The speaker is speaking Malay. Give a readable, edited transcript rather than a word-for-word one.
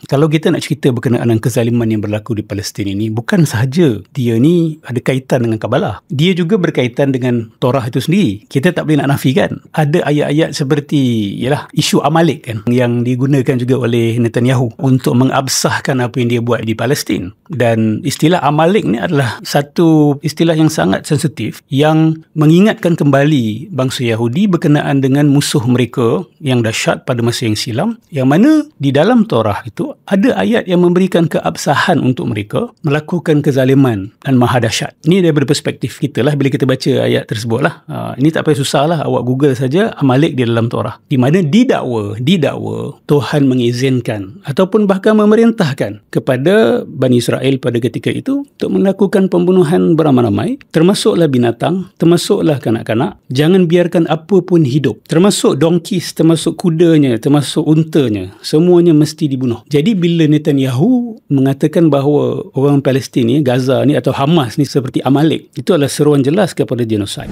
Kalau kita nak cerita berkenaan dengan kezaliman yang berlaku di Palestin ini, bukan sahaja dia ni ada kaitan dengan Kabalah. Dia juga berkaitan dengan Torah itu sendiri. Kita tak boleh nak nafikan. Ada ayat-ayat seperti isu Amalek kan, yang digunakan juga oleh Netanyahu untuk mengabsahkan apa yang dia buat di Palestin. Dan istilah Amalek ni adalah satu istilah yang sangat sensitif yang mengingatkan kembali bangsa Yahudi berkenaan dengan musuh mereka yang dahsyat pada masa yang silam, yang mana di dalam Torah itu ada ayat yang memberikan keabsahan untuk mereka melakukan kezaliman dan maha dahsyat. Ini daripada perspektif kita lah bila kita baca ayat tersebut lah. Ini tak payah susah lah, awak Google saja Amalek di dalam Torah, di mana didakwa Tuhan mengizinkan ataupun bahkan memerintahkan kepada Bani Israel pada ketika itu untuk melakukan pembunuhan beramai-ramai, termasuklah binatang, termasuklah kanak-kanak. Jangan biarkan apa pun hidup, termasuk donkeys, termasuk kudanya, termasuk untanya, semuanya mesti dibunuh. Jadi bila Netanyahu mengatakan bahawa orang Palestin ni, Gaza ni atau Hamas ni seperti Amalek, itu adalah seruan jelas kepada genosid.